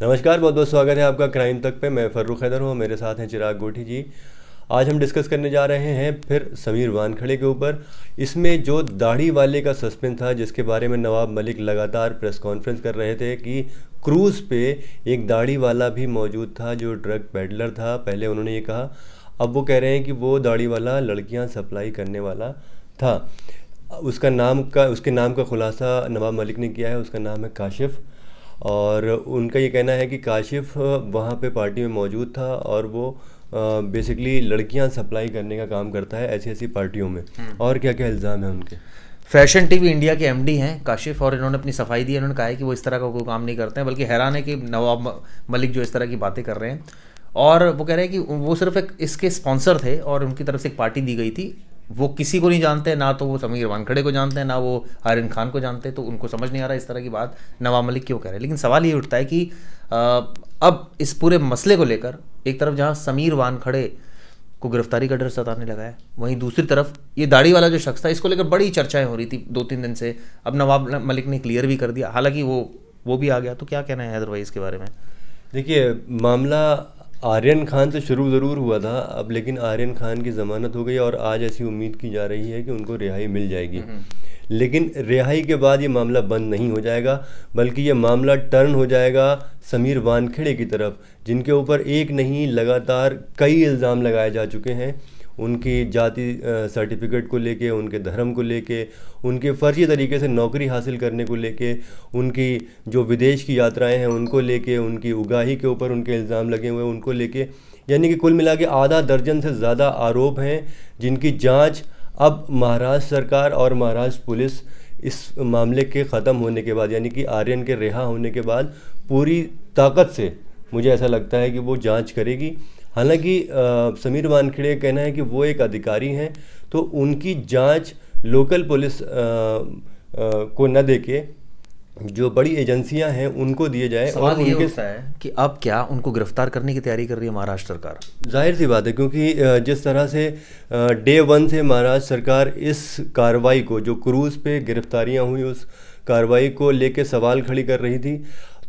नमस्कार, बहुत बहुत स्वागत है आपका क्राइम तक पे। मैं फर्रुख हैदर हूँ, मेरे साथ हैं चिराग गोठी जी। आज हम डिस्कस करने जा रहे हैं फिर समीर वानखड़े के ऊपर। इसमें जो दाढ़ी वाले का सस्पेंस था, जिसके बारे में नवाब मलिक लगातार प्रेस कॉन्फ्रेंस कर रहे थे कि क्रूज़ पे एक दाढ़ी वाला भी मौजूद था जो ड्रग पेडलर था। पहले उन्होंने ये कहा, अब वो कह रहे हैं कि वो दाढ़ी वाला लड़कियाँ सप्लाई करने वाला था। उसके नाम का खुलासा नवाब मलिक ने किया है। उसका नाम है काशिफ़, और उनका ये कहना है कि काशिफ़ वहाँ पे पार्टी में मौजूद था और वो बेसिकली लड़कियां सप्लाई करने का काम करता है ऐसी ऐसी पार्टियों में। और क्या क्या इल्ज़ाम है उनके। फैशन टीवी इंडिया के एमडी हैं काशिफ़, और इन्होंने अपनी सफाई दी। इन्होंने कहा है कि वो इस तरह का कोई काम नहीं करते हैं, बल्कि हैरान है कि नवाब मलिक जो इस तरह की बातें कर रहे हैं। और वो कह रहे हैं कि वो सिर्फ एक इसके स्पॉन्सर थे और उनकी तरफ से एक पार्टी दी गई थी। वो किसी को नहीं जानते, ना तो वो समीर वानखड़े को जानते हैं, ना वो आर्यन खान को जानते हैं। तो उनको समझ नहीं आ रहा इस तरह की बात नवाब मलिक क्यों कह रहे हैं। लेकिन सवाल ये उठता है कि अब इस पूरे मसले को लेकर एक तरफ जहाँ समीर वानखड़े को गिरफ्तारी का डर सताने लगा है, वहीं दूसरी तरफ ये दाढ़ी वाला जो शख्स था, इसको लेकर बड़ी चर्चाएं हो रही थी 2-3 दिन से। अब नवाब मलिक ने क्लियर भी कर दिया, हालांकि वो भी आ गया। तो क्या कहना है हैदरभाई इसके बारे में? देखिए, मामला आर्यन खान से शुरू ज़रूर हुआ था अब, लेकिन आर्यन खान की ज़मानत हो गई और आज ऐसी उम्मीद की जा रही है कि उनको रिहाई मिल जाएगी। लेकिन रिहाई के बाद ये मामला बंद नहीं हो जाएगा, बल्कि ये मामला टर्न हो जाएगा समीर वानखेड़े की तरफ, जिनके ऊपर एक नहीं लगातार कई इल्ज़ाम लगाए जा चुके हैं। उनकी जाति सर्टिफिकेट को लेके, उनके धर्म को लेके, उनके फर्जी तरीके से नौकरी हासिल करने को लेके, उनकी जो विदेश की यात्राएं हैं उनको लेके, उनकी उगाही के ऊपर उनके इल्ज़ाम लगे हुए हैं उनको लेके। यानी कि कुल मिला के आधा दर्जन से ज़्यादा आरोप हैं जिनकी जांच अब महाराष्ट्र सरकार और महाराष्ट्र पुलिस इस मामले के ख़त्म होने के बाद, यानी कि आर्यन के रिहा होने के बाद पूरी ताकत से, मुझे ऐसा लगता है कि वो जांच करेगी। हालांकि समीर वानखेड़े का कहना है कि वो एक अधिकारी हैं, तो उनकी जांच लोकल पुलिस को न देके जो बड़ी एजेंसियां हैं उनको दिए जाए। सवाल ये उठता है कि अब क्या उनको गिरफ्तार करने की तैयारी कर रही है महाराष्ट्र सरकार? जाहिर सी बात है, क्योंकि जिस तरह से डे 1 से महाराष्ट्र सरकार इस कार्रवाई को, जो क्रूज़ पे गिरफ्तारियां हुई, उस कार्रवाई को लेके सवाल खड़ी कर रही थी,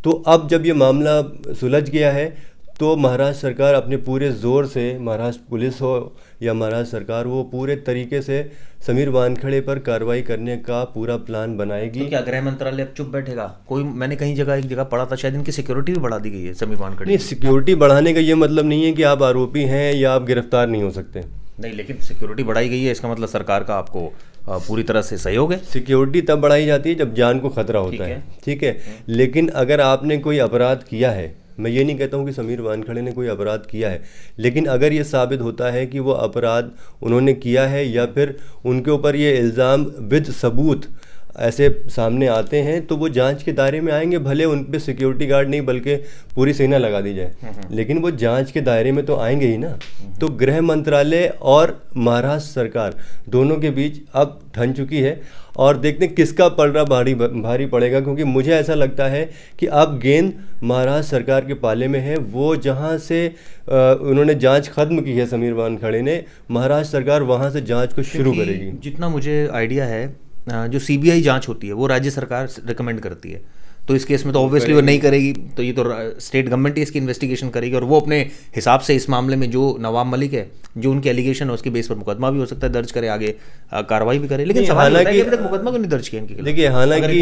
तो अब जब ये मामला सुलझ गया है तो महाराष्ट्र सरकार अपने पूरे ज़ोर से, महाराष्ट्र पुलिस हो या महाराष्ट्र सरकार, वो पूरे तरीके से समीर वानखड़े पर कार्रवाई करने का पूरा प्लान बनाएगी। तो क्या गृह मंत्रालय अब चुप बैठेगा? मैंने कहीं एक जगह पढ़ा था, शायद इनकी सिक्योरिटी भी बढ़ा दी गई है समीर वानखड़े। नहीं, सिक्योरिटी बढ़ाने का ये मतलब नहीं है कि आप आरोपी हैं या आप गिरफ्तार नहीं हो सकते। नहीं, लेकिन सिक्योरिटी बढ़ाई गई है, इसका मतलब सरकार का आपको पूरी तरह से सहयोग है। सिक्योरिटी तब बढ़ाई जाती है जब जान को खतरा होता है, ठीक है। लेकिन अगर आपने कोई अपराध किया है, मैं ये नहीं कहता हूँ कि समीर वानखड़े ने कोई अपराध किया है, लेकिन अगर ये साबित होता है कि वो अपराध उन्होंने किया है या फिर उनके ऊपर ये इल्ज़ाम विद सबूत ऐसे सामने आते हैं, तो वो जांच के दायरे में आएंगे। भले उन पे सिक्योरिटी गार्ड नहीं बल्कि पूरी सेना लगा दी जाए, लेकिन वो जांच के दायरे में तो आएंगे ही ना। तो गृह मंत्रालय और महाराष्ट्र सरकार दोनों के बीच अब ठन चुकी है, और देखते हैं किसका पलड़ा भारी पड़ेगा। क्योंकि मुझे ऐसा लगता है कि अब गेंद महाराष्ट्र सरकार के पाले में है। वो जहां से उन्होंने जांच खत्म की है समीर वानखड़े ने, महाराष्ट्र सरकार वहां से जांच को शुरू करेगी। जितना मुझे आइडिया है, जो सीबीआई जांच होती है वो राज्य सरकार रिकमेंड करती है, तो इस केस में तो ऑब्वियसली वो नहीं करेगी, तो ये तो स्टेट गवर्नमेंट ही इसकी इन्वेस्टिगेशन करेगी। और वो अपने हिसाब से इस मामले में जो नवाब मलिक है, जो उनके एलिगेशन है, उसके बेस पर मुकदमा भी हो सकता है दर्ज करे, आगे कार्रवाई भी करे। लेकिन सवाल है कि अभी तक मुकदमा क्यों नहीं दर्ज किया इनके? देखिए, हालांकि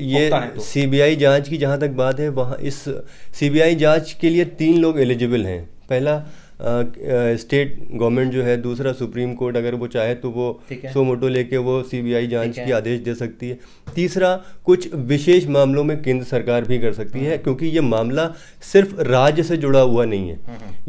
ये सीबीआई जांच की जहाँ तक बात है, वहाँ इस सीबीआई जांच के लिए 3 लोग एलिजिबल हैं। पहला स्टेट गवर्नमेंट जो है, दूसरा सुप्रीम कोर्ट, अगर वो चाहे तो वो सो मोटो लेके वो सीबीआई जांच की आदेश दे सकती है। तीसरा, कुछ विशेष मामलों में केंद्र सरकार भी कर सकती है, क्योंकि ये मामला सिर्फ राज्य से जुड़ा हुआ नहीं है।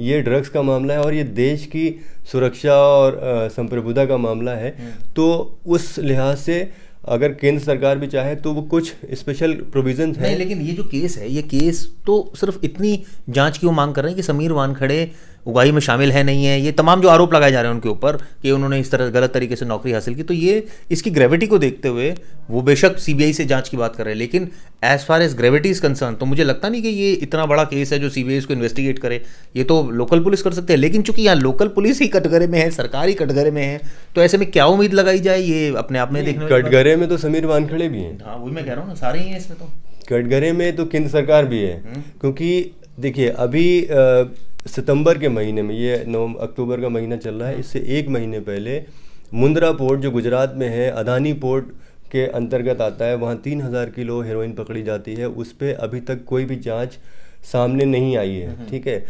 ये ड्रग्स का मामला है और ये देश की सुरक्षा और संप्रभुता का मामला है। तो उस लिहाज से अगर केंद्र सरकार भी चाहे तो वो कुछ स्पेशल प्रोविजंस हैं। नहीं, लेकिन ये जो केस है, ये केस तो सिर्फ इतनी जांच की वो मांग कर रहे हैं कि समीर वानखड़े उगाही में शामिल है नहीं है, ये तमाम जो आरोप लगाए जा रहे हैं उनके ऊपर कि उन्होंने इस तरह गलत तरीके से नौकरी हासिल की। तो ये इसकी ग्रेविटी को देखते हुए वो बेशक सीबीआई से जांच की बात कर रहे हैं, लेकिन as far as gravity is concern तो मुझे लगता नहीं कि ये इतना बड़ा केस है जो सीबीआई इसको इन्वेस्टिगेट करे। ये तो लोकल पुलिस कर सकते हैं, लेकिन चूंकि यहाँ लोकल पुलिस ही कटघरे में है, सरकार ही कटघरे में है, तो ऐसे में क्या उम्मीद लगाई जाए? ये अपने आप में देखने कटघरे में तो समीर वानखड़े भी हैं। हाँ, वही मैं कह रहा हूँ ना, सारे ही हैं इसमें। तो कटघरे में तो केंद्र सरकार भी है, क्योंकि देखिए अभी सितंबर के महीने में, ये अक्टूबर का महीना चल रहा है, इससे एक महीने पहले मुंद्रा पोर्ट जो गुजरात में है, अदानी पोर्ट के अंतर्गत आता है, वहाँ 3000 किलो हेरोइन पकड़ी जाती है। उस पर अभी तक कोई भी जांच सामने नहीं आई है, ठीक है।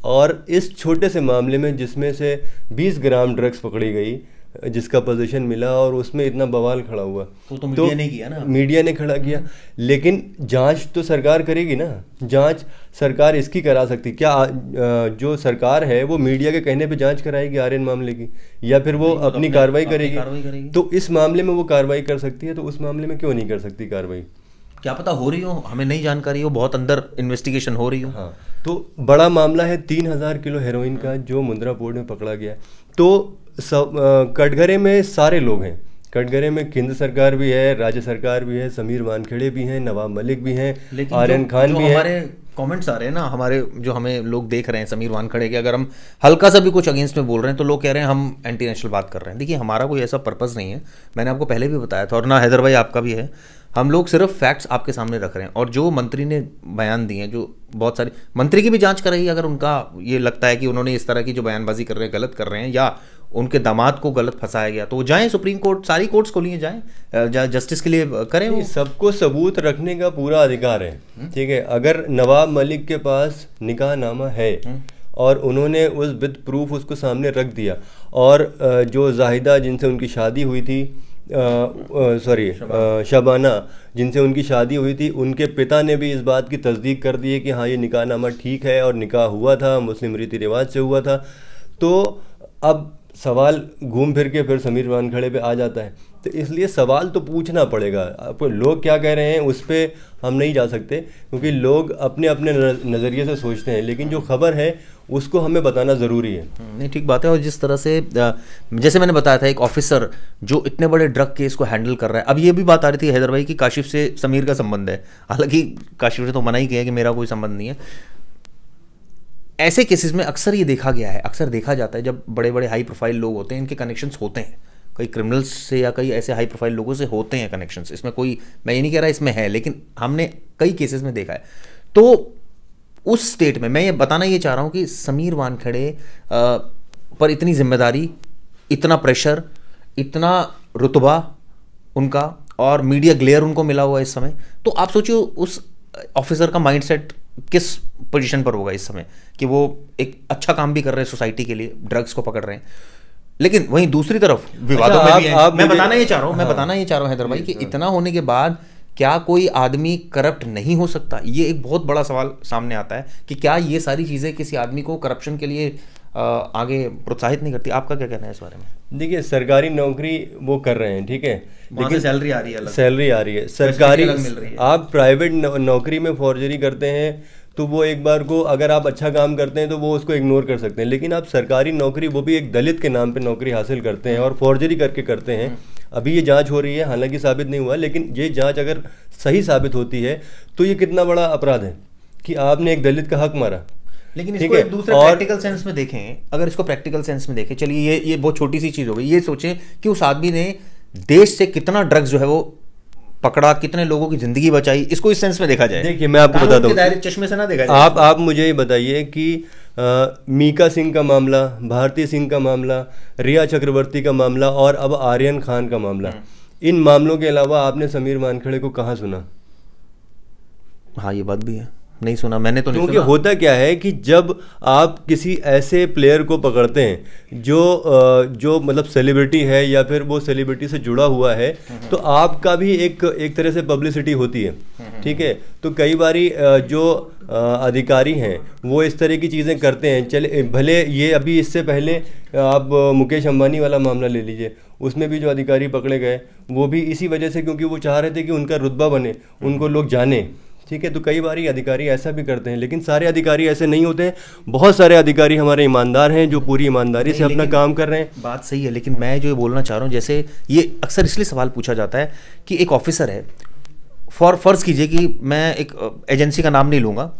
और इस छोटे से मामले में जिसमें से 20 ग्राम ड्रग्स पकड़ी गई, जिसका पोजीशन मिला, और उसमें इतना बवाल खड़ा हुआ, तो मीडिया ने किया ना, मीडिया ने खड़ा किया। लेकिन जांच तो सरकार करेगी ना, जांच सरकार इसकी करा सकती। क्या जो सरकार है वो मीडिया के कहने पे जांच कराएगी आर्यन मामले की, या फिर वो अपनी कार्रवाई करेगी? तो इस मामले में वो कार्रवाई कर सकती है, तो उस मामले में क्यों नहीं कर सकती कार्रवाई? क्या पता हो रही हो, हमें नहीं जानकारी हो, बहुत अंदर इन्वेस्टिगेशन हो रही हो। हाँ, तो बड़ा मामला है 3000 किलो हेरोइन का जो मुंद्रा पोर्ट में पकड़ा गया। तो कटघरे में सारे लोग हैं, कटघरे में केंद्र सरकार भी है, राज्य सरकार भी है, समीर वानखेड़े भी हैं, नवाब मलिक भी हैं, आर्यन खान भी हैं। हमारे कमेंट्स आ रहे हैं ना, हमारे जो हमें लोग देख रहे हैं समीर वानखेड़े के, अगर हम हल्का सा भी कुछ अगेंस्ट में बोल रहे हैं तो लोग कह रहे हैं हम एंटी नेशनल बात कर रहे हैं। देखिए हमारा कोई ऐसा पर्पस नहीं है, मैंने आपको पहले भी बताया था, और ना हैदर भाई आपका भी है। हम लोग सिर्फ फैक्ट्स आपके सामने रख रहे हैं, और जो मंत्री ने बयान दिए हैं, जो बहुत सारी मंत्री की भी जांच कराइए, अगर उनका ये लगता है कि उन्होंने इस तरह की जो बयानबाजी कर रहे हैं गलत कर रहे हैं, या उनके दामाद को गलत फंसाया गया, तो वो जाएं सुप्रीम कोर्ट, सारी कोर्ट्स खोलिए, जाएं जस्टिस के लिए करें। वो सबको सबूत रखने का पूरा अधिकार है, ठीक है। अगर नवाब मलिक के पास निकाहनामा है और उन्होंने उस विद प्रूफ उसको सामने रख दिया, और जो जाहिदा जिनसे उनकी शादी हुई थी, शबाना जिनसे उनकी शादी हुई थी, उनके पिता ने भी इस बात की तस्दीक कर दी है कि हाँ ये निकाहनामा ठीक है और निकाह हुआ था, मुस्लिम रीति रिवाज से हुआ था। तो अब सवाल घूम फिर के फिर समीर वानखेड़े पे आ जाता है, तो इसलिए सवाल तो पूछना पड़ेगा। अब लोग क्या कह रहे हैं उस पर हम नहीं जा सकते, क्योंकि लोग अपने अपने नज़रिए से सोचते हैं, लेकिन जो खबर है उसको हमें बताना ज़रूरी है। नहीं, ठीक बात है। और जिस तरह से जैसे मैंने बताया था, एक ऑफिसर जो इतने बड़े ड्रग केस को हैंडल कर रहा है, अब ये भी बात आ रही थी हैदर भाई कि काशिफ से समीर का संबंध है, हालांकि काशिफ ने तो मना ही किया कि मेरा कोई संबंध नहीं है। ऐसे केसेस में अक्सर ये देखा गया है, अक्सर देखा जाता है, जब बड़े बड़े हाई प्रोफाइल लोग होते हैं, इनके कनेक्शंस होते हैं, कई क्रिमिनल्स से या कई ऐसे हाई प्रोफाइल लोगों से होते हैं कनेक्शंस। इसमें कोई, मैं ये नहीं कह रहा इसमें है, लेकिन हमने कई केसेस में देखा है। तो उस स्टेट में मैं ये बताना ये चाह रहा हूँ कि समीर वानखेड़े पर इतनी जिम्मेदारी, इतना प्रेशर, इतना रुतबा उनका, और मीडिया ग्लेयर उनको मिला हुआ है इस समय। तो आप सोचिए उस ऑफिसर का माइंडसेट किस पोजीशन पर होगा इस समय, कि वो एक अच्छा काम भी कर रहे हैं सोसाइटी के लिए, ड्रग्स को पकड़ रहे हैं, लेकिन वहीं दूसरी तरफ विवादों में भी हैं। मैं बताना ये चाह रहा हूँ हैदर भाई कि इतना होने के बाद क्या कोई आदमी करप्ट नहीं हो सकता? ये एक बहुत बड़ा सवाल सामने आता है कि क्या ये सारी चीज़ें किसी आदमी को करप्शन के लिए आगे प्रोत्साहित नहीं करती? आपका क्या कहना है इस बारे में? देखिए, सरकारी नौकरी वो कर रहे हैं, ठीक है, लेकिन सैलरी आ रही है, सरकारी, आप प्राइवेट नौकरी में फॉर्जरी करते हैं तो वो एक बार को, अगर आप अच्छा काम करते हैं तो वो उसको इग्नोर कर सकते हैं, लेकिन आप सरकारी नौकरी, वो भी एक दलित के नाम पे नौकरी हासिल करते हैं और फॉर्जरी करके करते हैं। अभी ये जांच हो रही है, हालांकि साबित नहीं हुआ, लेकिन ये जांच अगर सही साबित होती है तो ये कितना बड़ा अपराध है कि आपने एक दलित का हक मारा। लेकिन इसको एक दूसरे प्रैक्टिकल सेंस में देखें, अगर इसको प्रैक्टिकल सेंस में देखें, चलिए ये बहुत छोटी सी चीज़ हो गई, ये सोचें कि उस आदमी ने देश से कितना ड्रग्स जो है वो पकड़ा, कितने लोगों की जिंदगी बचाई, इसको इस सेंस में देखा जाए। देखिए, मैं आपको बताता हूँ, चश्मे से ना देखा जाए। आप मुझे ये बताइए कि मीका सिंह का मामला, भारती सिंह का मामला, रिया चक्रवर्ती का मामला और अब आर्यन खान का मामला, इन मामलों के अलावा आपने समीर वानखेड़े को कहाँ सुना? हाँ, ये बात भी है, नहीं सुना मैंने तो नहीं सुना। क्योंकि होता क्या है कि जब आप किसी ऐसे प्लेयर को पकड़ते हैं जो मतलब सेलिब्रिटी है या फिर वो सेलिब्रिटी से जुड़ा हुआ है, तो आपका भी एक तरह से पब्लिसिटी होती है, ठीक है। तो कई बारी जो अधिकारी हैं वो इस तरह की चीज़ें करते हैं। चले भले ये अभी इससे पहले आप मुकेश अंबानी वाला मामला ले लीजिए, उसमें भी जो अधिकारी पकड़े गए वो भी इसी वजह से, क्योंकि वो चाह रहे थे कि उनका रुतबा बने, उनको लोग जाने, ठीक है। तो कई बार अधिकारी ऐसा भी करते हैं, लेकिन सारे अधिकारी ऐसे नहीं होते हैं। बहुत सारे अधिकारी हमारे ईमानदार हैं जो पूरी ईमानदारी से अपना काम कर रहे हैं। बात सही है, लेकिन मैं जो बोलना चाह रहा हूँ, जैसे ये अक्सर इसलिए सवाल पूछा जाता है कि एक ऑफिसर है, फर्ज कीजिए कि मैं एक एजेंसी का नाम नहीं लूँगा,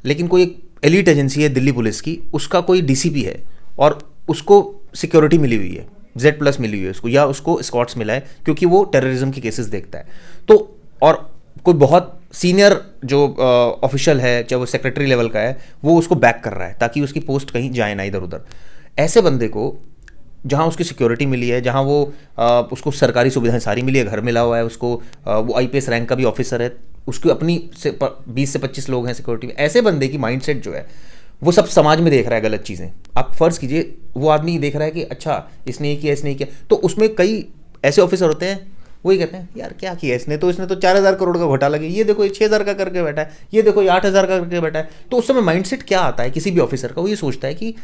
लेकिन कोई एक एलीट एजेंसी है दिल्ली पुलिस की, उसका कोई डीसीपी है और उसको सिक्योरिटी मिली हुई है, Z+ मिली हुई है उसको, या उसको स्कॉट्स मिला है क्योंकि वो टेररिज्म के केसेस देखता है, तो और कोई बहुत सीनियर जो ऑफिशियल है, चाहे वो सेक्रेटरी लेवल का है, वो उसको बैक कर रहा है ताकि उसकी पोस्ट कहीं जाए ना इधर उधर। ऐसे बंदे को जहाँ उसकी सिक्योरिटी मिली है, जहाँ वो उसको सरकारी सुविधाएं सारी मिली है, घर मिला हुआ है उसको, वो आईपीएस रैंक का भी ऑफिसर है, उसकी अपनी 20 से 25 लोग हैं सिक्योरिटी में, ऐसे बंदे की माइंडसेट जो है वो सब समाज में देख रहा है गलत चीज़ें। आप फर्ज कीजिए वो आदमी देख रहा है कि अच्छा इसने ये किया, इसने ये किया, तो उसमें कई ऐसे ऑफिसर होते हैं वही कहते हैं यार क्या किया इसने तो 4,000 करोड़ का घोटाला किया, ये देखो ये 6,000 का करके बैठा है, ये देखो ये 8,000 का करके बैठा है। तो उस समय माइंडसेट क्या आता है किसी भी ऑफिसर का, वो ये सोचता है कि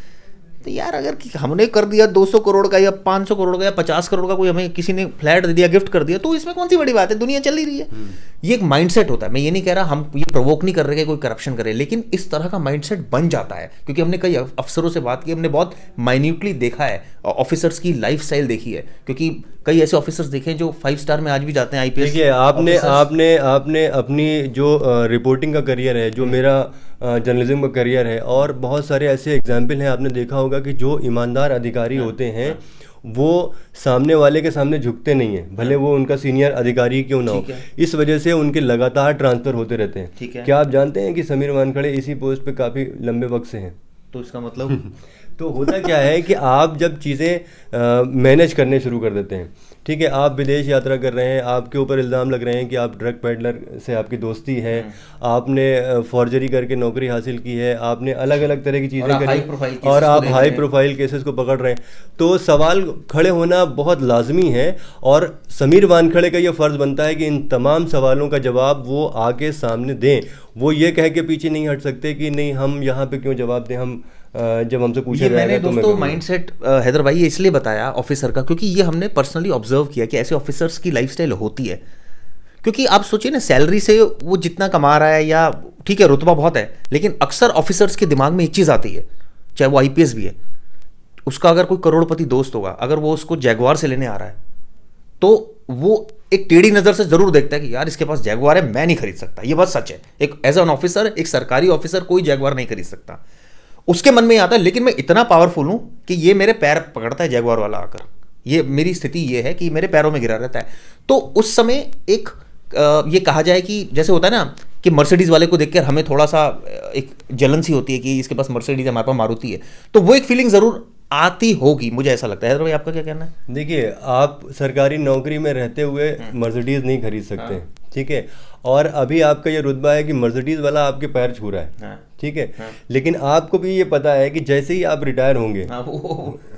तो यार अगर हमने कर दिया 200 करोड़ का या 500 करोड़ का या 50 करोड़ का, कोई हमें किसी ने फ्लैट दे दिया, गिफ्ट कर दिया, तो इसमें कौन सी बड़ी बात है, दुनिया चल ही रही है। ये एक माइंडसेट होता है। मैं ये नहीं कह रहा हम ये प्रोवोक नहीं कर रहे कि कोई करप्शन करे, लेकिन इस तरह का माइंडसेट बन जाता है क्योंकि हमने कई अफसरों से बात की, हमने बहुत माइन्यूटली देखा है, ऑफिसर्स की लाइफस्टाइल देखी है, क्योंकि कई ऐसे ऑफिसर्स देखे हैं जो 5 स्टार में आज भी जाते हैं आईपीएस। देखिए आपने अपनी जो रिपोर्टिंग का करियर है, जो मेरा जर्नलिज्म का करियर है, और बहुत सारे ऐसे एग्जाम्पल हैं, आपने देखा होगा कि जो ईमानदार अधिकारी होते हैं वो सामने वाले के सामने झुकते नहीं हैं, भले वो उनका सीनियर अधिकारी क्यों ना हो। इस वजह से उनके लगातार ट्रांसफर होते रहते हैं। क्या आप जानते हैं कि समीर वानखड़े इसी पोस्ट पे काफ़ी लंबे वक्त से हैं? तो इसका मतलब तो होता क्या है कि आप जब चीज़ें मैनेज करने शुरू कर देते हैं, ठीक है, आप विदेश यात्रा कर रहे हैं, आपके ऊपर इल्ज़ाम लग रहे हैं कि आप ड्रग पेडलर से आपकी दोस्ती है, आपने फॉर्जरी करके नौकरी हासिल की है, आपने अलग अलग तरह की चीज़ें करी और आप हाई प्रोफाइल केसेस को पकड़ रहे हैं, तो सवाल खड़े होना बहुत लाजमी है। और समीर वानखड़े का ये फ़र्ज़ बनता है कि इन तमाम सवालों का जवाब वो आके सामने दें। वो ये कह के पीछे नहीं हट सकते कि नहीं हम यहाँ पे क्यों जवाब दें, हम जब हमसे पूछा जाएगा। मैंने दोस्तों माइंडसेट हैदर भाई ये इसलिए बताया ऑफिसर का क्योंकि ये हमने पर्सनली ऑब्जर्व किया कि ऐसे ऑफिसर्स की लाइफस्टाइल होती है। क्योंकि आप सोचिए ना, सैलरी से वो जितना कमा रहा है, या ठीक है रुतबा बहुत है, लेकिन अक्सर ऑफिसर्स के दिमाग में एक चीज़ आती है, चाहे वो आईपीएस भी है, उसका अगर कोई करोड़पति दोस्त होगा, अगर वो उसको जैगवार से लेने आ रहा है तो वो एक टेढ़ी नज़र से जरूर देखता है कि यार इसके पास जैगवार है, मैं नहीं खरीद सकता। ये बात सच है, एक एज एन ऑफिसर, एक सरकारी ऑफिसर कोई जैगवार नहीं खरीद सकता। उसके मन में आता है लेकिन मैं इतना पावरफुल हूं कि ये मेरे पैर पकड़ता है जैगवार वाला आकर, ये मेरी स्थिति ये है कि मेरे पैरों में गिरा रहता है। तो उस समय एक ये कहा जाए कि जैसे होता है ना कि मर्सिडीज वाले को देखकर हमें थोड़ा सा एक जलन सी होती है कि इसके पास मर्सिडीज है, हमारे पास मारुति है, तो वो एक फीलिंग जरूर आती होगी, मुझे ऐसा लगता है। भाई आपका क्या कहना है? देखिए, आप सरकारी नौकरी में रहते हुए मर्सिडीज नहीं खरीद सकते, ठीक है, और अभी आपका ये रुतबा है कि मर्सिडीज वाला आपके पैर छू रहा है, ठीक है, लेकिन आपको भी ये पता है कि जैसे ही आप रिटायर होंगे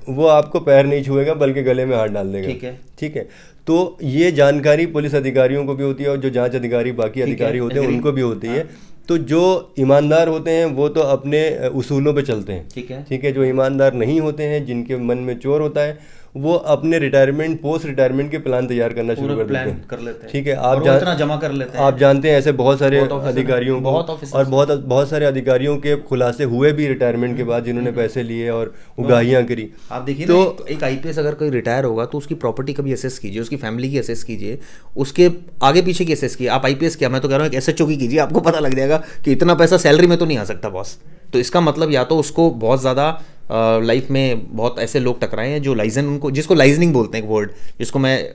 वो आपको पैर नहीं छुएगा बल्कि गले में हाथ डाल देगा, ठीक है। तो ये जानकारी पुलिस अधिकारियों को भी होती है और जो जांच अधिकारी बाकी अधिकारी होते हैं उनको भी होती है। तो जो ईमानदार होते हैं वो तो अपने उसूलों पे चलते हैं, ठीक है। जो ईमानदार नहीं होते हैं, जिनके मन में चोर होता है, वो अपने रिटायरमेंट, पोस्ट रिटायरमेंट के प्लान तैयार करना शुरू कर देते हैं, ठीक है। आप जमा कर लेते हैं। आप जानते हैं ऐसे बहुत सारे अधिकारियों को, और बहुत सारे अधिकारियों के खुलासे हुए भी रिटायरमेंट के बाद, जिन्होंने पैसे लिए और उगाहियां करी। आप देखिए तो एक आईपीएस अगर कोई रिटायर होगा तो उसकी प्रॉपर्टी कभी असेस कीजिए, उसकी फैमिली की असेस कीजिए, उसके आगे पीछे की असेस कीजिए। आप आईपीएस क्या, मैं तो कह रहा हूँ एसएचओ की कीजिए, आपको पता लग जाएगा कि इतना पैसा सैलरी में तो नहीं आ सकता बॉस। तो इसका मतलब या तो उसको बहुत ज़्यादा लाइफ में बहुत ऐसे लोग टकराए हैं जो लाइजन, उनको जिसको लाइजनिंग बोलते हैं, एक वर्ड जिसको मैं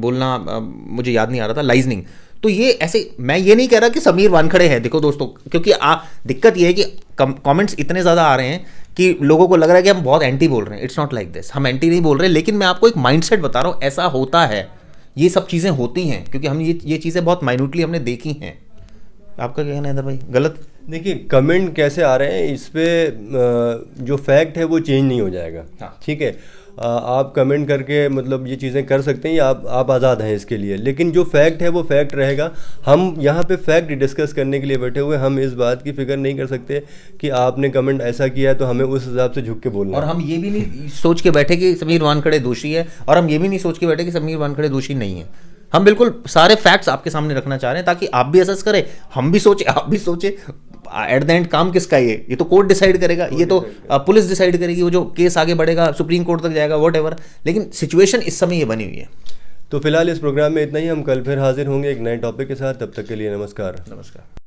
बोलना मुझे याद नहीं आ रहा था, लाइजनिंग। तो ये ऐसे, मैं ये नहीं कह रहा कि समीर वानखड़े हैं, देखो दोस्तों, क्योंकि दिक्कत ये है कि कमेंट्स इतने ज़्यादा आ रहे हैं कि लोगों को लग रहा है कि हम बहुत एंटी बोल रहे हैं। इट्स नॉट लाइक दिस, हम एंटी नहीं बोल रहे, लेकिन मैं आपको एक माइंडसेट बता रहा हूँ, ऐसा होता है, ये सब चीज़ें होती हैं क्योंकि हम ये चीज़ें बहुत माइन्यूटली हमने देखी हैं। आपका क्या कहना है इधर भाई? गलत देखिए, कमेंट कैसे आ रहे हैं इस पे, जो फैक्ट है वो चेंज नहीं हो जाएगा, ठीक है। आप कमेंट करके मतलब ये चीज़ें कर सकते हैं, आप आज़ाद हैं इसके लिए, लेकिन जो फैक्ट है वो फैक्ट रहेगा। हम यहाँ पे फैक्ट डिस्कस करने के लिए बैठे हुए, हम इस बात की फिक्र नहीं कर सकते कि आपने कमेंट ऐसा किया है तो हमें उस हिसाब से झुक के बोलना। और हम ये भी नहीं सोच के बैठे कि समीर वानखड़े दोषी है, और हम ये भी नहीं सोच के बैठे कि समीर वानखड़े दोषी नहीं है। हम बिल्कुल सारे फैक्ट्स आपके सामने रखना चाह रहे हैं ताकि आप भी असेस करें, हम भी सोचे, आप भी सोचे। एट द एंड काम किसका ये तो कोर्ट डिसाइड करेगा, ये तो पुलिस डिसाइड करेगी, वो जो केस आगे बढ़ेगा सुप्रीम कोर्ट तक जाएगा, व्हाटएवर। लेकिन सिचुएशन इस समय ये बनी हुई है। तो फिलहाल इस प्रोग्राम में इतना ही। हम कल फिर हाजिर होंगे एक नए टॉपिक के साथ। तब तक के लिए नमस्कार।